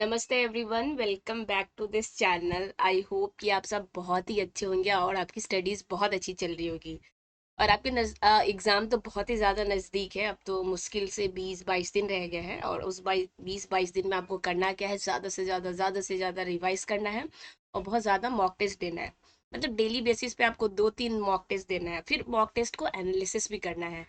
नमस्ते everyone, welcome back to this channel. I hope कि आप सब बहुत ही अच्छे होंगे और आपकी स्टडीज़ बहुत अच्छी चल रही होगी। और आपके एग्ज़ाम तो बहुत ही ज़्यादा नज़दीक है। अब तो मुश्किल से 20-22 दिन रह गए हैं और उस 20-22 दिन में आपको करना क्या है, ज़्यादा से ज़्यादा रिवाइज करना है और बहुत ज़्यादा मॉक टेस्ट देना है। मतलब डेली बेसिस पे आपको 2-3 मॉक टेस्ट देना है, फिर मॉक टेस्ट को एनालिसिस भी करना है।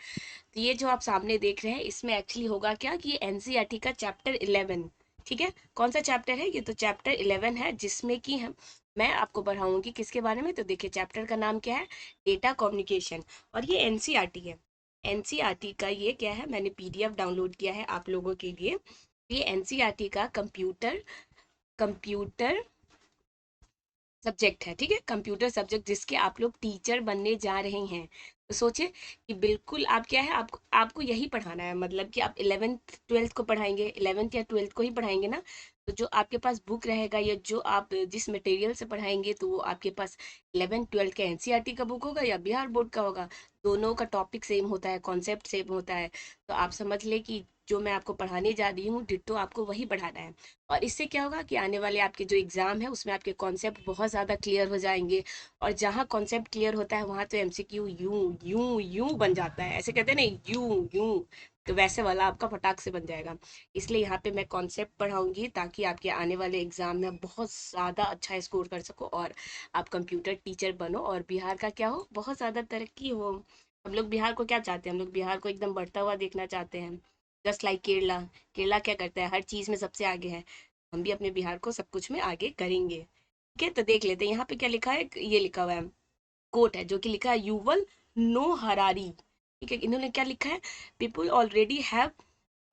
तो ये जो आप सामने देख रहे हैं, इसमें एक्चुअली होगा क्या कि ये एनसीईआरटी का चैप्टर 11, ठीक है। कौन सा चैप्टर है ये? तो चैप्टर 11 है, जिसमें कि हम मैं आपको पढ़ाऊंगी किसके बारे में। तो देखिए, चैप्टर का नाम क्या है? Data communication. और ये एनसीईआरटी है। एनसीईआरटी का ये क्या है, मैंने पीडीएफ डाउनलोड किया है आप लोगों के लिए। ये एनसीईआरटी का कंप्यूटर कंप्यूटर सब्जेक्ट है, ठीक है। कंप्यूटर सब्जेक्ट जिसके आप लोग टीचर बनने जा रहे हैं। तो सोचिए कि बिल्कुल आप क्या है, आपको आपको यही पढ़ाना है। मतलब कि आप 11th 12th को पढ़ाएंगे, 11th या 12th को ही पढ़ाएंगे ना। तो जो आपके पास बुक रहेगा या जो आप जिस मटेरियल से पढ़ाएंगे, तो वो आपके पास 11th 12th का एनसीईआरटी का बुक होगा या बिहार बोर्ड का होगा। दोनों का टॉपिक सेम होता है, कॉन्सेप्ट सेम होता है। तो आप समझ ले कि जो मैं आपको पढ़ाने जा रही हूँ, डिट्टो आपको वही पढ़ाना है। और इससे क्या होगा कि आने वाले आपके जो एग्जाम है, उसमें आपके कॉन्सेप्ट बहुत ज़्यादा क्लियर हो जाएंगे। और जहाँ कॉन्सेप्ट क्लियर होता है, वहाँ तो एमसीक्यू यूं यूं यूं बन जाता है। ऐसे कहते हैं ना, यूं यूं। तो वैसे वाला आपका फटाक से बन जाएगा। इसलिए यहाँ पे मैं कॉन्सेप्ट पढ़ाऊंगी, ताकि आपके आने वाले एग्जाम में बहुत ज़्यादा अच्छा स्कोर कर सको और आप कंप्यूटर टीचर बनो और बिहार का क्या हो, बहुत ज़्यादा तरक्की हो। हम लोग बिहार को क्या चाहते हैं? हम लोग बिहार को एकदम बढ़ता हुआ देखना चाहते हैं। Just like Kerala. केरला क्या करता है? हर चीज़ में सबसे आगे है। हम भी अपने बिहार को सब कुछ में आगे करेंगे। ठीक है, तो देख लेते हैं यहाँ पे क्या लिखा है। ये लिखा हुआ है, कोट है जो कि लिखा है युवल नो हरारी। ठीक है, इन्होंने क्या लिखा है? People already have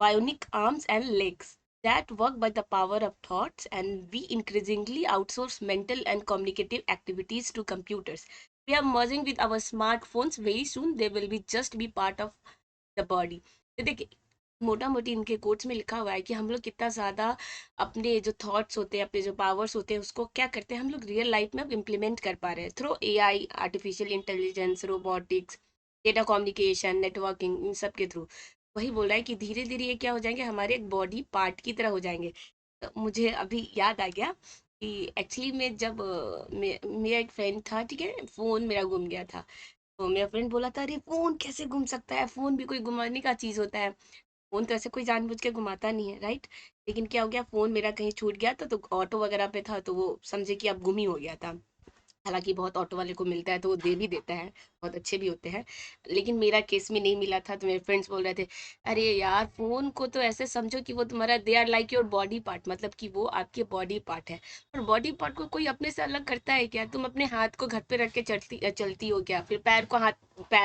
bionic arms and legs that work by the power of thoughts, and we increasingly outsource mental and communicative activities to computers. We are merging with our smartphones. Very soon they will be just be part of the body. तो देखिए, मोटा मोटी इनके quotes में लिखा हुआ है कि हम लोग कितना ज़्यादा अपने जो थॉट्स होते हैं, अपने जो पावर्स होते हैं, उसको क्या करते हैं, हम लोग रियल लाइफ में अब इम्प्लीमेंट कर पा रहे हैं through AI, artificial intelligence, robotics, data communication, networking, इन सब के थ्रू। वही बोल रहा है कि धीरे धीरे ये क्या हो जाएंगे, हमारे एक बॉडी पार्ट की तरह हो जाएंगे। तो मुझे अभी याद आ गया कि एक्चुअली में जब मेरा एक फ्रेंड था, ठीक है, फ़ोन मेरा गुम गया था। तो मेरा फ्रेंड बोला था, अरे फ़ोन कैसे गुम सकता है? फ़ोन भी कोई घुमाने का चीज़ होता है। फ़ोन तो ऐसे कोई जानबूझ के घुमाता नहीं है, राइट। लेकिन क्या हो गया, फ़ोन मेरा कहीं छूट गया था, तो ऑटो वगैरह पे था, तो वो समझे कि अब गुम ही हो गया था। हालाँकि बहुत ऑटो वाले को मिलता है तो वो दे भी देता है, बहुत अच्छे भी होते हैं। लेकिन मेरा केस में नहीं मिला था, तो मेरे फ्रेंड्स बोल रहे थे, "अरे यार, फ़ोन को तो ऐसे समझो कि वो तुम्हारा, they are like your body part, मतलब कि वो आपके बॉडी पार्ट है। और बॉडी पार्ट को कोई अपने से अलग करता है क्या? तुम अपने हाथ को घर पे रख के चलती हो क्या? फिर पैर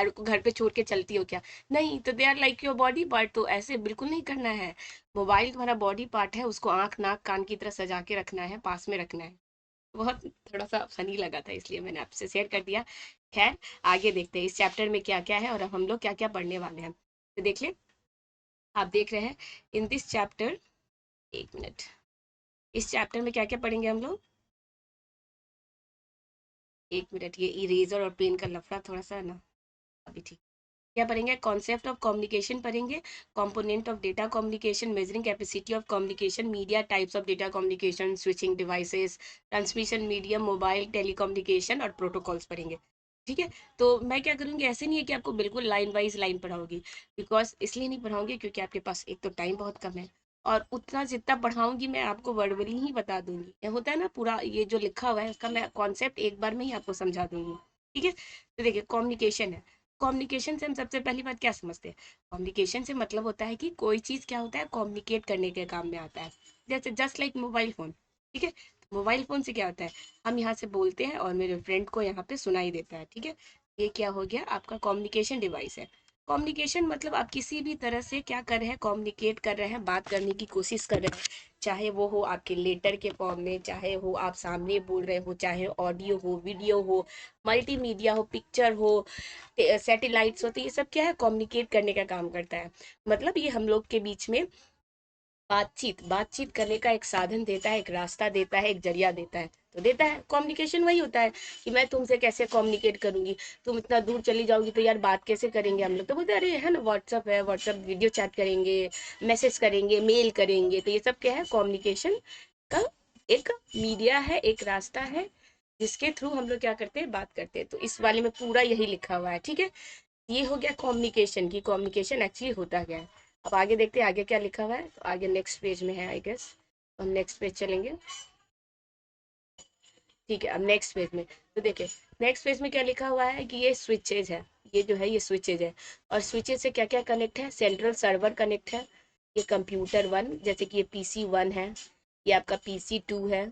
को घर पे छोड़ के चलती हो क्या? नहीं, तो they are like your body part, तो ऐसे बिल्कुल नहीं करना है। मोबाइल तुम्हारा बॉडी पार्ट है, उसको आँख, नाक, कान की तरह सजा के रखना है, पास में रखना है। बहुत थोड़ा-सा फनी लगा था, इसलिए मैंने आपसे शेयर कर दिया। ख़ैर, आगे देखते हैं इस चैप्टर में क्या-क्या है और अब हम लोग क्या-क्या पढ़ने वाले हैं। तो देख लें, आप देख रहे हैं इन दिस चैप्टर, 1 मिनट। इस चैप्टर में क्या-क्या पढ़ेंगे हम लोग? 1 मिनट, ये इरेज़र और पेन का लफड़ा थोड़ा-सा है ना, अभी ठीक। क्या पढ़ेंगे? कॉन्सेप्ट ऑफ कम्युनिकेशन पढ़ेंगे, component of data communication, measuring capacity of communication, media types of data communication, switching devices, transmission medium, mobile telecommunication और प्रोटोकॉल्स पढ़ेंगे। ठीक है, तो मैं क्या करूँगी, ऐसे नहीं है कि आपको बिल्कुल लाइन वाइज लाइन पढ़ाऊंगी। बिकॉज इसलिए नहीं पढ़ाऊंगी क्योंकि आपके पास एक तो टाइम बहुत कम है, और उतना जितना पढ़ाऊंगी मैं आपको वर्बली ही बता दूंगी। ये होता है ना, पूरा ये जो लिखा हुआ है उसका मैं कॉन्सेप्ट एक बार में ही आपको समझा दूंगी। ठीक है, तो देखिए, कम्युनिकेशन है। कम्युनिकेशन से हम सबसे पहली बात क्या समझते हैं? कम्युनिकेशन से मतलब होता है कि कोई चीज़ क्या होता है, कम्युनिकेट करने के काम में आता है। जैसे जस्ट लाइक मोबाइल फ़ोन। ठीक है, मोबाइल फ़ोन से क्या होता है, हम यहाँ से बोलते हैं और मेरे फ्रेंड को यहाँ पे सुनाई देता है। ठीक है, ये क्या हो गया, आपका कम्युनिकेशन डिवाइस है। कम्युनिकेशन मतलब आप किसी भी तरह से क्या कर रहे हैं, कम्युनिकेट कर रहे हैं, बात करने की कोशिश कर रहे हैं। चाहे वो हो आपके लेटर के फॉर्म में, चाहे हो आप सामने बोल रहे हो, चाहे ऑडियो हो, वीडियो हो, मल्टीमीडिया हो, पिक्चर हो, सैटेलाइट्स होती है, ये सब क्या है, कम्युनिकेट करने का काम करता है। मतलब ये हम लोग के बीच में बातचीत बातचीत करने का एक साधन देता है, एक रास्ता देता है, एक जरिया देता है। तो देता है। कम्युनिकेशन वही होता है कि मैं तुमसे कैसे कम्युनिकेट करूंगी, तुम इतना दूर चली जाओगी तो यार बात कैसे करेंगे हम लोग। तो बोलते अरे है ना व्हाट्सअप है, व्हाट्सअप वीडियो चैट करेंगे, मैसेज करेंगे, मेल करेंगे। तो ये सब क्या है, कम्युनिकेशन का एक मीडिया है, एक रास्ता है जिसके थ्रू हम लोग क्या करते हैं, बात करते हैं। तो इस वाले में पूरा यही लिखा हुआ है, ठीक है। ये हो गया कम्युनिकेशन की, कम्युनिकेशन एक्चुअली होता क्या है। अब आगे देखते हैं आगे क्या लिखा हुआ है। तो आगे नेक्स्ट पेज में है आई गेस, हम नेक्स्ट पेज चलेंगे। ठीक है, अब नेक्स्ट पेज में तो देखिए, नेक्स्ट पेज में क्या लिखा हुआ है कि ये स्विचेज है, ये जो है ये स्विचेज है। और स्विचेज से क्या क्या कनेक्ट है, सेंट्रल सर्वर कनेक्ट है, ये कंप्यूटर वन, जैसे कि ये PC1 है, ये आपका PC2 है,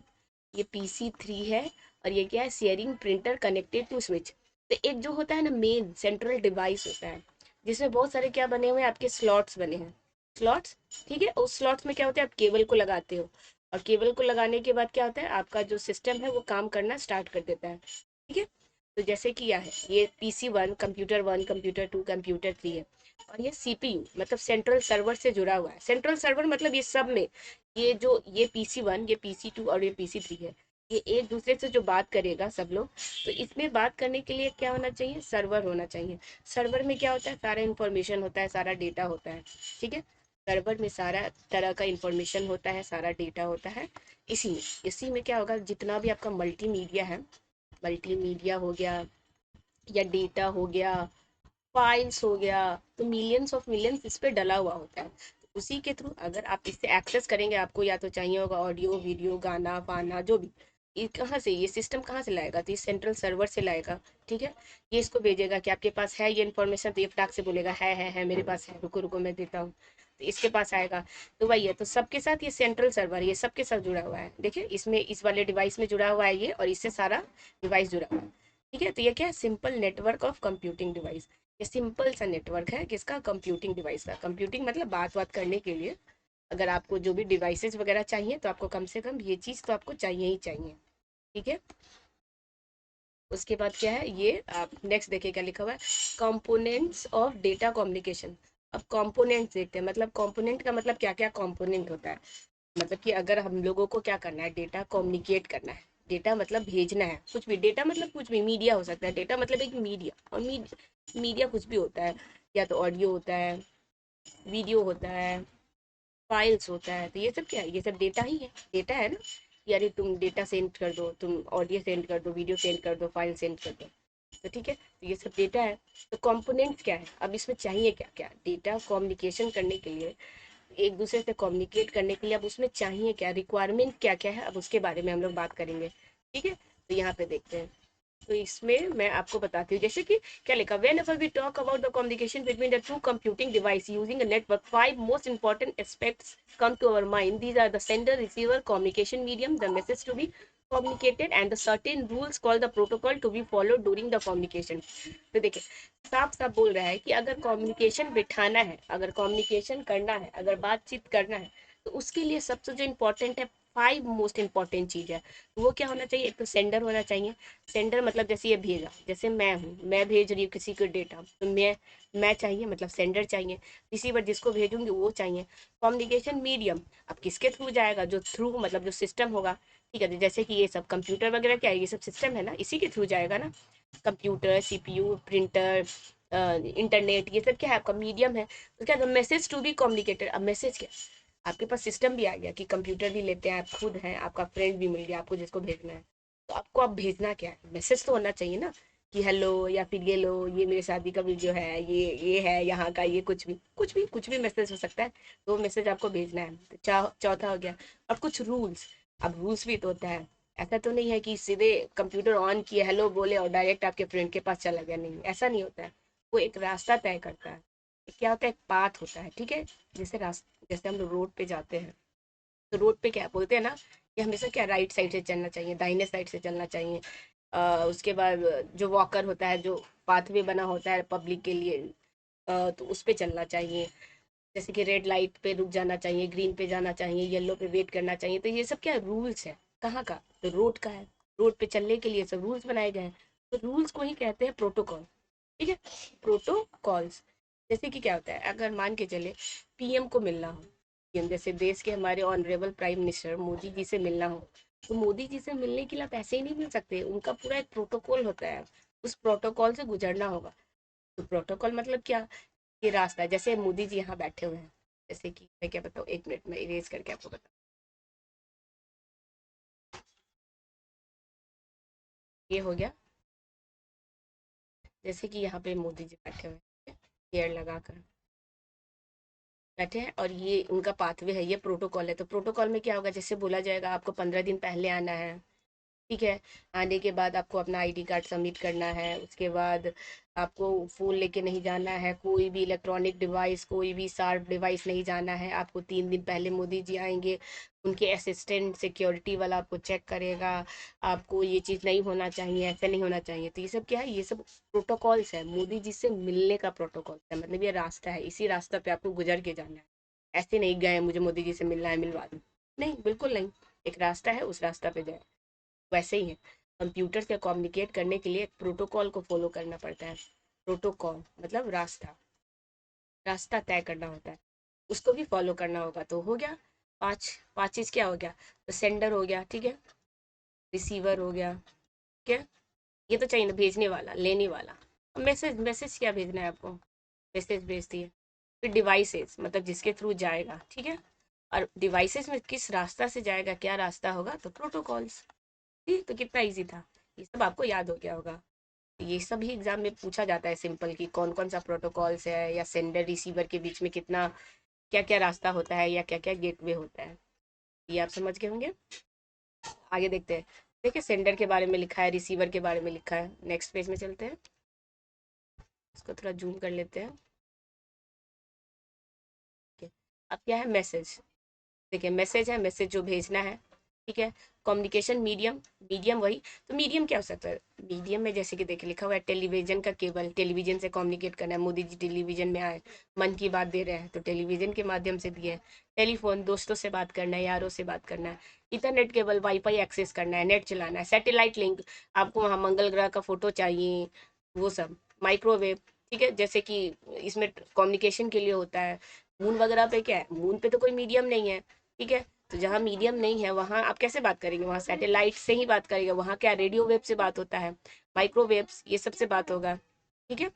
ये PC3 है, और ये क्या है, sharing printer connected to switch. तो एक जो होता है ना मेन सेंट्रल डिवाइस होता है, जिसमें बहुत सारे क्या बने हुए हैं, आपके स्लॉट्स बने हैं, स्लॉट्स। ठीक है, उस स्लॉट्स में क्या होता है, आप केबल को लगाते हो, और केबल को लगाने के बाद क्या होता है, आपका जो सिस्टम है वो काम करना स्टार्ट कर देता है। ठीक है, तो जैसे किया है, ये PC1, कंप्यूटर 1, कंप्यूटर 2, कंप्यूटर 3 है। और ये CPU मतलब सेंट्रल सर्वर से जुड़ा हुआ है। सेंट्रल सर्वर मतलब ये सब में, ये जो ये PC1, ये PC2 और ये PC3 है, ये एक दूसरे से जो बात करेगा सब लोग। तो इसमें बात करने के लिए क्या होना चाहिए, सर्वर होना चाहिए। सर्वर में क्या होता है, सारा इंफॉर्मेशन होता है, सारा डेटा होता है। ठीक है, सर्वर में सारा तरह का इंफॉर्मेशन होता है, सारा डेटा होता है। इसी में क्या होगा, जितना भी आपका मल्टीमीडिया है, मल्टीमीडिया हो गया या डेटा हो गया, फाइल्स हो गया, तो मिलियंस ऑफ मिलियंस इस पे डला हुआ होता है। तो उसी के थ्रू अगर आप इससे एक्सेस करेंगे, आपको या तो चाहिए होगा ऑडियो वीडियो गाना वाना जो भी, ये कहाँ से, ये सिस्टम कहाँ से लाएगा, तो ये सेंट्रल सर्वर से लाएगा। ठीक है, ये इसको भेजेगा कि आपके पास है ये इन्फॉर्मेशन, तो ये फटाक से बोलेगा है मेरे पास है, रुको रुको मैं देता हूँ। तो इसके पास आएगा। तो वही है, तो सबके साथ ये सेंट्रल सर्वर, ये सबके साथ जुड़ा हुआ है। देखिए इसमें इस वाले डिवाइस में जुड़ा हुआ है ये, और इससे सारा डिवाइस जुड़ा हुआ है। ठीक है, तो ये क्या है, simple network of computing device. ये सिंपल सा नेटवर्क है किसका, कंप्यूटिंग डिवाइस का। कंप्यूटिंग मतलब बात बात करने के लिए, अगर आपको जो भी डिवाइसेस वगैरह चाहिए तो आपको कम से कम ये चीज़ तो आपको चाहिए ही चाहिए। ठीक है, उसके बाद क्या है, ये आप नेक्स्ट देखिए क्या लिखा हुआ है, कंपोनेंट्स ऑफ डेटा कम्युनिकेशन। अब कंपोनेंट्स देखते हैं, मतलब कंपोनेंट का मतलब क्या क्या कंपोनेंट होता है। मतलब कि अगर हम लोगों को क्या करना है, डेटा कम्युनिकेट करना है, डेटा मतलब भेजना है, कुछ भी डेटा मतलब कुछ भी मीडिया हो सकता है, डेटा मतलब एक मीडिया, और मीडिया कुछ भी होता है, या तो ऑडियो होता है, वीडियो होता है, फाइल्स होता है। तो ये सब क्या है, ये सब डेटा ही है, डेटा है ना। यानी तुम डेटा सेंड कर दो, तुम ऑडियो सेंड कर दो, वीडियो सेंड कर दो, फाइल सेंड कर दो। तो ठीक है, तो ये सब डेटा है। तो कंपोनेंट्स क्या है, अब इसमें चाहिए क्या क्या, डेटा कम्युनिकेशन करने के लिए, एक दूसरे से कम्युनिकेट करने के लिए अब उसमें चाहिए क्या, रिक्वायरमेंट क्या क्या है, अब उसके बारे में हम लोग बात करेंगे। ठीक है, तो यहाँ पे देखते हैं। तो इसमें मैं आपको बताती हूँ, जैसे कि क्या लिखा, whenever we talk about the communication between the two computing device using a network, five most important aspects come to our mind. These are the sender receiver communication medium, the message to be communicated, and the certain rules called the protocol to be followed during the communication. तो देखिए साफ साफ बोल रहा है कि अगर communication बिठाना है, अगर कम्युनिकेशन करना है, अगर बातचीत करना है, तो उसके लिए सबसे जो इम्पोर्टेंट है, फाइव मोस्ट इम्पॉर्टेंट चीज़ है, तो वो क्या होना चाहिए, एक तो सेंडर होना चाहिए। सेंडर मतलब जैसे ये भेजा, जैसे मैं हूँ, मैं भेज रही हूँ किसी को डेटा, तो मैं चाहिए मतलब सेंडर चाहिए, रिसीवर जिसको भेजूंगी वो चाहिए। कम्युनिकेशन मीडियम, अब किसके थ्रू जाएगा, जो थ्रू मतलब जो सिस्टम होगा। ठीक है, तो जैसे कि ये सब कंप्यूटर वगैरह क्या है, ये सब सिस्टम है ना, इसी के थ्रू जाएगा ना। कंप्यूटर, CPU, प्रिंटर, इंटरनेट, ये सब क्या है, आपका मीडियम है। तो क्या मैसेज टू बी कम्युनिकेटेड, अब मैसेज क्या, आपके पास सिस्टम भी आ गया कि कंप्यूटर भी लेते हैं, आप खुद हैं, आपका फ्रेंड भी मिल गया आपको जिसको भेजना है। तो आपको अब भेजना क्या है, मैसेज तो होना चाहिए ना, कि हेलो, या फिर ये लो, ये मेरे शादी का वीडियो है, ये है यहाँ का, ये कुछ भी मैसेज हो सकता है। तो वो मैसेज आपको भेजना है। तो चौथा हो गया। और कुछ रूल्स, अब रूल्स भी तो होता है। ऐसा तो नहीं है कि सीधे कंप्यूटर ऑन किए, हेलो बोले और डायरेक्ट आपके फ्रेंड के पास चला गया, नहीं ऐसा नहीं होता है। वो एक रास्ता तय करता है, क्या होता है, एक पाथ होता है। ठीक है, जैसे रास्ता, जैसे हम लोग रोड पे जाते हैं, तो रोड पे क्या बोलते हैं ना, कि हमेशा क्या राइट साइड से चलना चाहिए, दाहिने साइड से चलना चाहिए। उसके बाद जो वॉकर होता है, जो पाथवे बना होता है पब्लिक के लिए, तो उस पे चलना चाहिए। जैसे कि रेड लाइट पे रुक जाना चाहिए, ग्रीन पे जाना चाहिए, येलो पे वेट करना चाहिए। तो ये सब क्या रूल्स है, कहाँ का, तो रोड का है। रोड पे चलने के लिए सब रूल्स बनाए गए हैं। तो रूल्स को ही कहते हैं प्रोटोकॉल। ठीक है, प्रोटोकॉल्स। जैसे कि क्या होता है, अगर मान के चले PM को मिलना हो, PM जैसे देश के हमारे honourable prime minister Modi ji से मिलना हो, तो मोदी जी से मिलने के लिए आप ऐसे ही नहीं मिल सकते, उनका पूरा एक प्रोटोकॉल होता है, उस प्रोटोकॉल से गुजरना होगा। तो प्रोटोकॉल मतलब क्या, ये रास्ता है। जैसे मोदी जी यहाँ बैठे हुए हैं, जैसे कि मैं क्या बताऊँ, एक मिनट में इरेज करके आपको बता, ये हो गया। जैसे कि यहाँ पे मोदी जी बैठे हुए हैं, चेयर लगाकर बैठे हैं, और ये उनका पाथवे है, ये प्रोटोकॉल है। तो प्रोटोकॉल में क्या होगा, जैसे बोला जाएगा आपको 15 दिन पहले आना है, ठीक है। आने के बाद आपको अपना आईडी कार्ड सबमिट करना है, उसके बाद आपको फ़ोन लेके नहीं जाना है, कोई भी इलेक्ट्रॉनिक डिवाइस, कोई भी शार्प डिवाइस नहीं जाना है आपको। 3 दिन पहले मोदी जी आएंगे, उनके असिस्टेंट सिक्योरिटी वाला आपको चेक करेगा, आपको ये चीज़ नहीं होना चाहिए, ऐसे नहीं होना चाहिए। तो ये सब क्या है, ये सब प्रोटोकॉल्स है, मोदी जी से मिलने का प्रोटोकॉल है, मतलब ये रास्ता है, इसी रास्ता पे आपको गुजर के जाना है। ऐसे नहीं गए मुझे मोदी जी से मिलना है, मिलवा दो, नहीं, बिल्कुल नहीं। एक रास्ता है, उस रास्ता पे जाए। वैसे ही है, कंप्यूटर से कम्युनिकेट करने के लिए एक प्रोटोकॉल को फॉलो करना पड़ता है। प्रोटोकॉल मतलब रास्ता, रास्ता तय करना होता है, उसको भी फॉलो करना होगा। तो हो गया पांच, पांच चीज क्या हो गया, तो सेंडर हो गया, ठीक है, रिसीवर हो गया, ठीक है, ये तो चाहिए ना, भेजने वाला, लेने वाला। मैसेज, मैसेज क्या भेजना है आपको, मैसेज भेज दिए। फिर डिवाइसेस मतलब जिसके थ्रू जाएगा, ठीक है, और डिवाइसेस में किस रास्ता से जाएगा, क्या रास्ता होगा, तो प्रोटोकॉल्स। ठीक, तो कितना इजी था, ये सब आपको याद हो गया होगा। ये सब ही एग्जाम में पूछा जाता है सिंपल, कि कौन कौन सा प्रोटोकॉल्स है, या सेंडर रिसीवर के बीच में कितना, क्या क्या रास्ता होता है, या क्या क्या गेटवे होता है, ये आप समझ गए होंगे। आगे देखते हैं। देखिए सेंडर के बारे में लिखा है, रिसीवर के बारे में लिखा है। नेक्स्ट पेज में चलते हैं, इसको थोड़ा जूम कर लेते हैं। ठीक है, अब क्या है, मैसेज। देखिए मैसेज है, मैसेज जो भेजना है, ठीक है। कम्युनिकेशन मीडियम, मीडियम वही, तो मीडियम क्या हो सकता है, मीडियम में जैसे कि देखिए लिखा हुआ है टेलीविजन का केबल, टेलीविजन से कम्युनिकेट करना है, मोदी जी टेलीविजन में आए, मन की बात दे रहे हैं तो टेलीविजन के माध्यम से दिए। टेलीफोन, दोस्तों से बात करना है, यारों से बात करना है। इंटरनेट केबल, वाईफाई एक्सेस करना है, नेट चलाना है। सैटेलाइट लिंक, आपको वहाँ मंगल ग्रह का फोटो चाहिए, वो सब। माइक्रोवेव, ठीक है, जैसे कि इसमें कम्युनिकेशन के लिए होता है। मून वगैरह पे क्या है, मून पे तो कोई मीडियम नहीं है, ठीक है। तो जहाँ मीडियम नहीं है वहाँ आप कैसे बात करेंगे, वहाँ सैटेलाइट से ही बात करेंगे, वहाँ क्या रेडियो वेव से बात होता है, माइक्रोवेव्स, ये सब से बात होगा, ठीक है।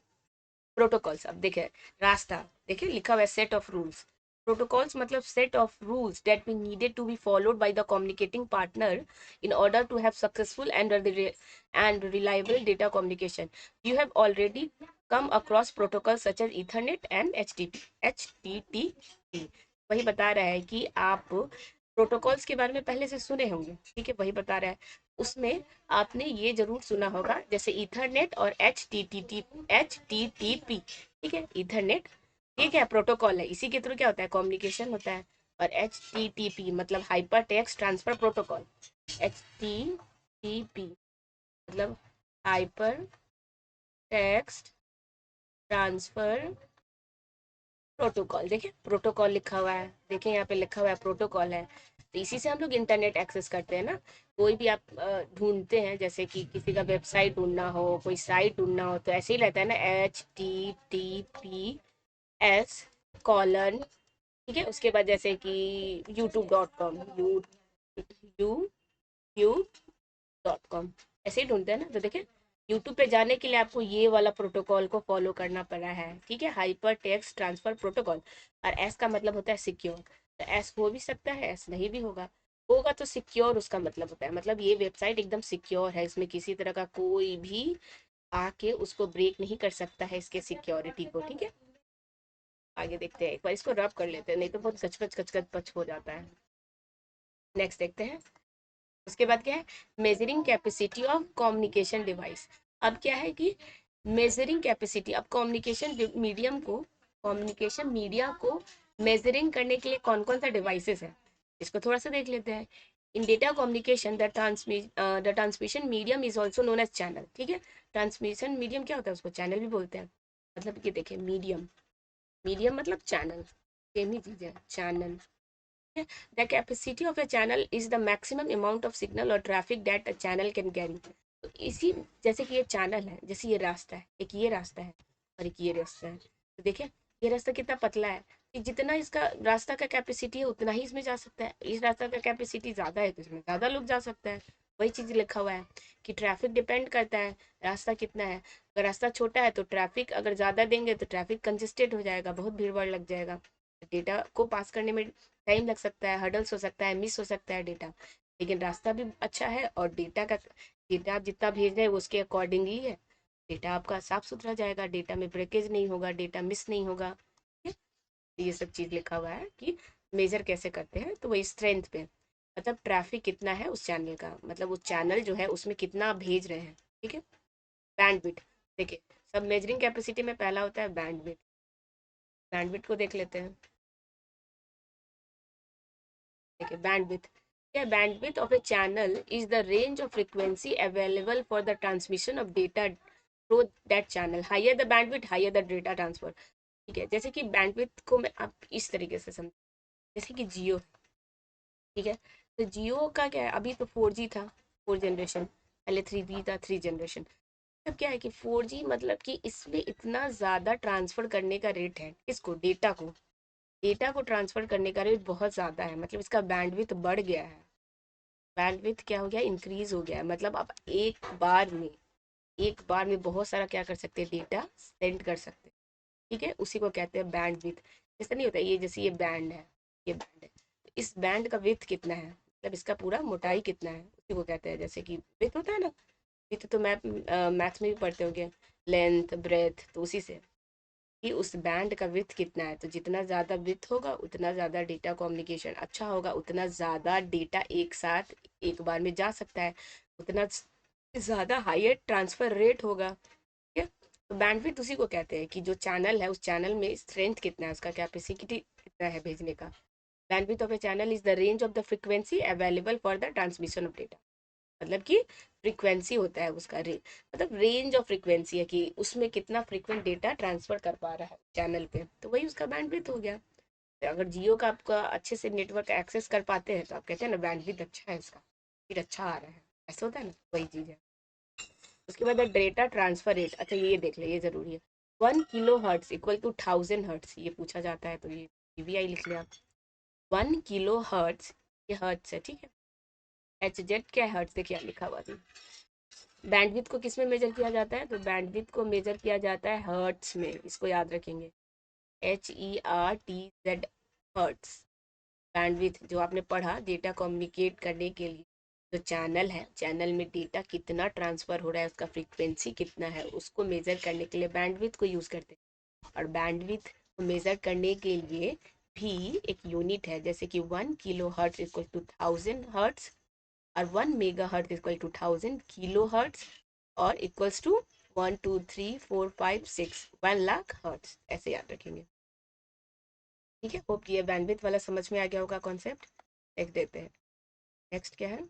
प्रोटोकॉल्स, अब देखे रास्ता, देखिए लिखा हुआ है सेट ऑफ रूल्स। प्रोटोकॉल्स मतलब set of rules that be needed to be followed by the communicating partner in order to have successful and reliable data communication. You have already come across protocols such as Ethernet and HTTP. वही बता रहा है कि आप protocols के बारे में पहले से सुने होंगे, ठीक है, वही बता रहा है। उसमें आपने ये जरूर सुना होगा, जैसे ईथरनेट और एच टी टी पी, ठीक है। ईथरनेट ये क्या प्रोटोकॉल है, इसी के थ्रू क्या होता है, कम्युनिकेशन होता है। और HTTP मतलब hyper text transfer protocol, HTTP मतलब हाइपर टेक्स्ट ट्रांसफर प्रोटोकॉल। देखिए प्रोटोकॉल लिखा हुआ है, देखिए यहाँ पे लिखा हुआ है प्रोटोकॉल है। तो इसी से हम लोग इंटरनेट एक्सेस करते हैं ना, कोई भी आप ढूंढते हैं, जैसे कि किसी का वेबसाइट ढूंढना हो, कोई साइट ढूंढना हो, तो ऐसे ही रहता है ना, HTTPS: ठीक है। उसके बाद जैसे कि youtube.com, यू youtube.com, ऐसे ही ढूंढते हैं ना। तो देखिए यूट्यूब पे जाने के लिए आपको ये वाला प्रोटोकॉल को फॉलो करना पड़ा है, ठीक है, हाइपर टेक्स्ट ट्रांसफर प्रोटोकॉल। और एस का मतलब होता है सिक्योर, तो एस हो भी सकता है, एस नहीं भी होगा, होगा तो सिक्योर उसका मतलब होता है, मतलब ये वेबसाइट एकदम सिक्योर है, इसमें किसी तरह का कोई भी आके उसको ब्रेक नहीं कर सकता है, इसके सिक्योरिटी को, ठीक है। आगे देखते हैं, एक बार इसको रब कर लेते हैं, नहीं तो बहुत कचकच कचकच पच हो जाता है। नेक्स्ट देखते हैं। उसके बाद क्या है, measuring capacity of communication device. अब क्या है कि मेजरिंग कैपेसिटी, अब कम्युनिकेशन मीडिया को मेजरिंग करने के लिए कौन कौन सा डिवाइसेस है, इसको थोड़ा सा देख लेते हैं। In data communication the transmission medium is also known as channel, ठीक है। ट्रांसमिशन मीडियम क्या होता है, उसको चैनल भी बोलते हैं। मतलब कि देखिए मीडियम, मीडियम मतलब चैनल, सेम ही चीज है, channel. The capacity of a channel is the maximum amount of signal or traffic that a channel can carry. तो इसी, जैसे कि ये चैनल है, जैसे ये रास्ता है, एक ये रास्ता है और एक ये रास्ता है, तो देखिए ये रास्ता कितना पतला है, कि जितना इसका रास्ता का कैपेसिटी है उतना ही इसमें जा सकता है, इस रास्ता का कैपेसिटी ज़्यादा है तो इसमें ज़्यादा लोग जा सकता है। वही चीज़ लिखा हुआ है कि ट्रैफिक डिपेंड करता है रास्ता कितना है। अगर रास्ता छोटा है तो ट्रैफिक अगर ज़्यादा देंगे तो ट्रैफिक कंजेस्टेड हो जाएगा, बहुत भीड़ भाड़ लग जाएगा, डेटा को पास करने में टाइम लग सकता है, हर्डल्स हो सकता है, मिस हो सकता है डेटा। लेकिन रास्ता भी अच्छा है और डेटा आप जितना भेज रहे हैं वो उसके अकॉर्डिंगली है, डेटा आपका साफ सुथरा जाएगा, डेटा में ब्रेकेज नहीं होगा, डेटा मिस नहीं होगा। ये सब चीज लिखा हुआ है कि मेजर कैसे करते हैं, तो वही स्ट्रेंथ पे, मतलब ट्रैफिक कितना है उस चैनल का, मतलब उस चैनल जो है उसमें कितना आप भेज रहे हैं। ठीक है। बैंडविड्थ, देखिए सब मेजरिंग कैपेसिटी में पहला होता है बैंडविड्थ। बैंडविड्थ को देख लेते हैं। देखिए बैंडविड्थ क्या, bandwidth of a channel is the range of frequency available for the transmission of data through that channel, higher the bandwidth higher the data transfer. ठीक है, जैसे कि बैंडविड्थ को मैं आप इस तरीके से समझ, जैसे कि जियो, ठीक है, तो जियो का क्या है, अभी तो 4G था, 4 जनरेशन, पहले 3G था, 3 जनरेशन। अब क्या है कि 4G मतलब कि इसमें इतना ज़्यादा ट्रांसफ़र करने का रेट है, इसको डेटा को ट्रांसफ़र करने का रेट बहुत ज़्यादा है, मतलब इसका बैंडविड्थ बढ़ गया है। बैंडविड्थ क्या हो गया, इंक्रीज हो गया है, मतलब आप एक बार में बहुत सारा क्या कर सकते हैं, डेटा सेंड कर सकते हैं। ठीक है, उसी को कहते हैं बैंडविड्थ। जैसे नहीं होता ये, जैसे ये बैंड है, ये बैंड है, तो इस बैंड का विड्थ कितना है, मतलब इसका पूरा मोटाई कितना है, उसी को कहते हैं, जैसे कि विड्थ होता है ना, विड्थ तो मैथ्स में भी पढ़ते होंगे, लेंथ ब्रेथ, तो उसी से कि उस बैंड का विड्थ कितना है, तो जितना ज़्यादा विड्थ होगा उतना ज़्यादा डेटा कम्युनिकेशन अच्छा होगा, उतना ज़्यादा डेटा एक साथ एक बार में जा सकता है, उतना ज़्यादा हायर ट्रांसफ़र रेट होगा। ठीक है, तो बैंडविड्थ उसी को कहते हैं कि जो चैनल है उस चैनल में स्ट्रेंथ कितना है, उसका कैपेसिटी कितना है भेजने का। Bandwidth of a channel is the range of the frequency available for the transmission of data, मतलब कि फ्रीक्वेंसी होता है उसका मतलब रेंज ऑफ फ्रीक्वेंसी है कि उसमें कितना फ्रीक्वेंट डेटा ट्रांसफर कर पा रहा है चैनल पे, तो वही उसका बैंडविड्थ हो गया। तो अगर जियो का आपका अच्छे से नेटवर्क एक्सेस कर पाते हैं तो आप कहते हैं ना बैंडविड्थ अच्छा है इसका, फिर अच्छा आ रहा है, ऐसा होता है ना, वही चीज़ है। उसके बाद डेटा ट्रांसफर रेट, अच्छा ये देख ले, ये जरूरी है। 1 kilo hertz equal to 1000 hertz, ये पूछा जाता है तो ये पीवीआई लिख लिया आप। 1 किलो हर्ट्स, ये हर्ट्स है, ठीक है। एच जेड क्या है, हर्ट्स देखिए लिखा हुआ था। बैंडविड्थ को किस में मेजर किया जाता है, तो बैंडविड्थ को मेजर किया जाता है हर्ट्स में, इसको याद रखेंगे, HERTZ, हर्ट्स। बैंडविड्थ जो आपने पढ़ा डेटा कम्युनिकेट करने के लिए, जो चैनल है, चैनल में डेटा कितना ट्रांसफर हो रहा है, उसका फ्रीक्वेंसी कितना है, उसको मेजर करने के लिए बैंडविड्थ को यूज करते हैं। और बैंडविड्थ को मेजर करने के लिए भी एक यूनिट है, जैसे कि 1 kilo hertz equal to 1000 hertz, और 1 mega hertz equal to 1000 kilo hertz, और इक्वल्स टू 1 2 3 4 5 6 1 लाख हर्ट्स, ऐसे याद रखेंगे। ठीक है, होप ये बैंडविड्थ वाला समझ में आ गया होगा कॉन्सेप्ट। देख देते हैं नेक्स्ट क्या है,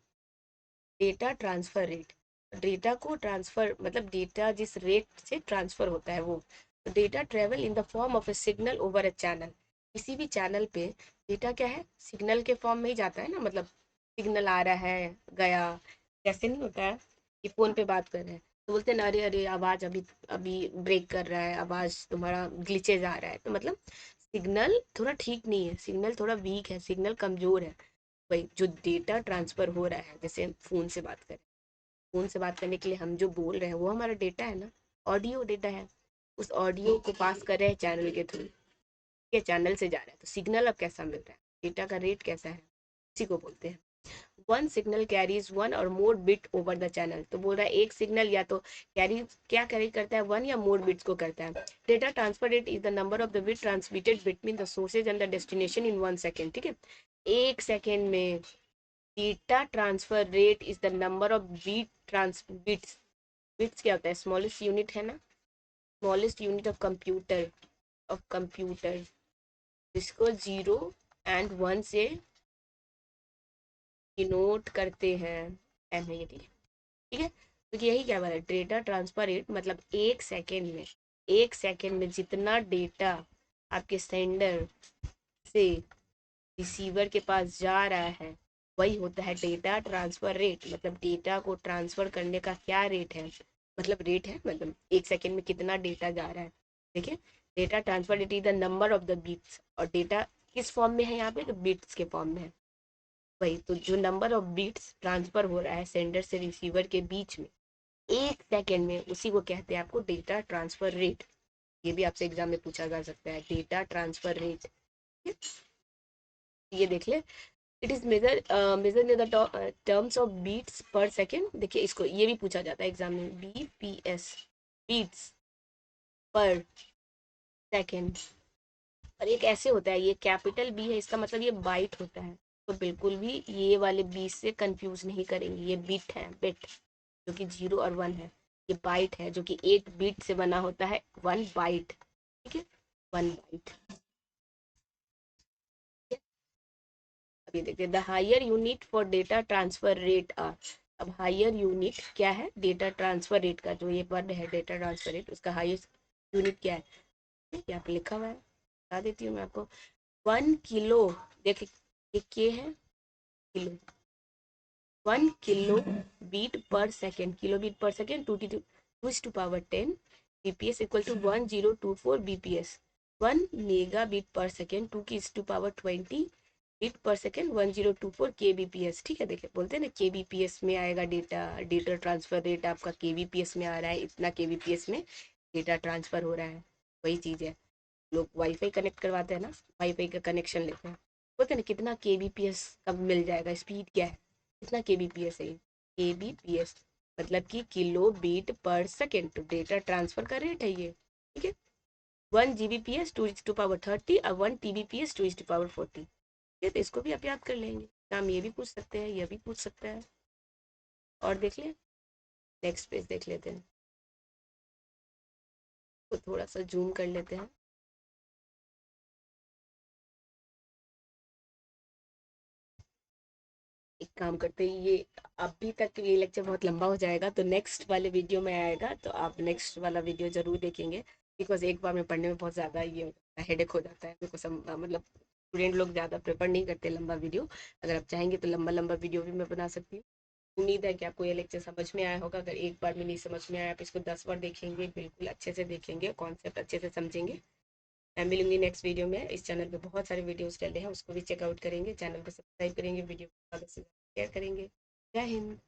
डेटा ट्रांसफर रेट। डेटा को ट्रांसफर मतलब डेटा जिस रेट से ट्रांसफर होता है वो, तो data travel in the form of A signal over a channel. किसी भी चैनल पे डेटा क्या है, सिग्नल के फॉर्म में ही जाता है ना, मतलब सिग्नल आ रहा है गया, जैसे नहीं होता है कि फोन पे बात कर रहे हैं तो बोलते हैं ना, अरे अरे आवाज अभी अभी ब्रेक कर रहा है, आवाज तुम्हारा ग्लिचेज आ रहा है, तो मतलब सिग्नल थोड़ा ठीक नहीं है, सिग्नल थोड़ा वीक है, सिग्नल कमजोर है। वही जो डेटा ट्रांसफर हो रहा है, जैसे फोन से बात करें, फोन से बात करने के लिए हम जो बोल रहे हैं वो हमारा डेटा है ना, ऑडियो डेटा है, उस ऑडियो को पास कर रहे हैं चैनल के थ्रू, ये चैनल से जा रहा है, तो सिग्नल अब कैसा मिल रहा है, डेटा का रेट कैसा है, इसी को बोलते हैं। वन सिग्नल कैरीज वन और मोर बिट ओवर द चैनल, तो बोल रहा है एक सिग्नल या तो कैरी करता है, वन या मोर बिट्स को करता है। Data transfer rate is the number of the bit transmitted between the sources and the destination in 1 second. ठीक है, 1 सेकेंड में data transfer rate is the number of bits, bits क्या होता है, स्मॉलेस्ट यूनिट है ना, स्मॉलेस्ट यूनिट ऑफ कंप्यूटर, जिसको 0 और 1 से डिनोट करते हैं, एम है ये, ठीक है। तो यही क्या बोला, डेटा ट्रांसफर रेट मतलब 1 सेकेंड में जितना डेटा आपके सेंडर से रिसीवर के पास जा रहा है वही होता है डेटा ट्रांसफर रेट, मतलब डेटा को ट्रांसफर करने का क्या रेट है, मतलब रेट है मतलब 1 सेकेंड में कितना डेटा जा रहा है। देखिए data transfer rate is the number of the bits, और डेटा किस फॉर्म में है यहाँ पे, तो बीट्स के फॉर्म में है। वही तो, जो नंबर ऑफ बीट्स ट्रांसफर हो रहा है सेंडर से रिसीवर के बीच में 1 सेकेंड में, उसी को कहते हैं आपको डेटा ट्रांसफर रेट। ये भी आपसे एग्जाम में पूछा जा सकता है, डेटा ट्रांसफर रेट। ये देख ले, it is measure in the terms of bits per second. देखिए इसको ये भी पूछा जाता है एग्जाम में, बीपीएस, बीट्स पर सेकेंड। और एक ऐसे होता है, ये कैपिटल बी है, इसका मतलब ये बाइट होता है। तो बिल्कुल भी ये वाले बी से कंफ्यूज नहीं करेंगे, ये बिट है, बिट, जो कि 0 और 1 है। ये बाइट है, जो कि 8 बिट से बना होता है, 1 बाइट। ठीक है, 1 बाइट। अब ये देखते हैं, the higher unit for data transfer rate are. अब हायर यूनिट क्या है, डेटा ट्रांसफर रेट का, जो ये वर्ड है डेटा ट्रांसफर रेट, उसका हाईएस्ट यूनिट क्या है, यहाँ पे लिखा हुआ है, बता देती हूँ मैं आपको। 1 किलो, देखिए ये के है, kilo, 1 kilo bit per second, kilo bit per second, two is two power 10 BPS equal to 1024 BPS. 1 mega bit per second, 2 की two power 20 bit per second, 1024 KBPS. ठीक है, देखिए बोलते हैं ना केबीपीएस में आएगा डेटा, डेटा ट्रांसफर रेट आपका केबीपीएस में आ रहा है, इतना केबीपीएस में डेटा ट्रांसफर हो रहा है। वही चीज़ है, लोग वाईफाई कनेक्ट करवाते हैं ना, वाईफाई का कनेक्शन लेते हैं, बोलते हैं ना कितना केबीपीएस कब मिल जाएगा, स्पीड क्या है, कितना केबीपीएस है, केबीपीएस मतलब कि किलो बीट पर सेकेंड, तो डेटा ट्रांसफर का रेट है ये। ठीक है, 1 जीबीपीएस 2 टू पावर 30 और 1 टीबीपीएस 2 टू पावर 40। ये तो इसको भी आप याद कर लेंगे, हम ये भी पूछ सकते हैं, ये भी पूछ सकता है। और देख ले, नेक्स्ट पेज देख लेते हैं, तो थोड़ा सा जूम कर लेते हैं। एक काम करते हैं, ये अभी तक ये लेक्चर बहुत लंबा हो जाएगा, तो नेक्स्ट वाले वीडियो में आएगा, तो आप नेक्स्ट वाला वीडियो जरूर देखेंगे। बिकॉज एक बार में पढ़ने में बहुत ज़्यादा ये हेडेक हो जाता है, मेरे को मतलब स्टूडेंट लोग ज़्यादा प्रेफर नहीं करते लंबा वीडियो। अगर आप चाहेंगे तो लंबा लंबा वीडियो भी मैं बना सकती हूँ। उम्मीद है कि आपको ये लेक्चर समझ में आया होगा। अगर एक बार में नहीं समझ में आया, आप इसको 10 बार देखेंगे, बिल्कुल अच्छे से देखेंगे, कॉन्सेप्ट अच्छे से समझेंगे। मैं मिलूंगी नेक्स्ट वीडियो में। इस चैनल पे बहुत सारे वीडियोस डले हैं, उसको भी चेकआउट करेंगे, चैनल को सब्सक्राइब करेंगे, वीडियो को ज़्यादा से ज़्यादा शेयर करेंगे। जय हिंद।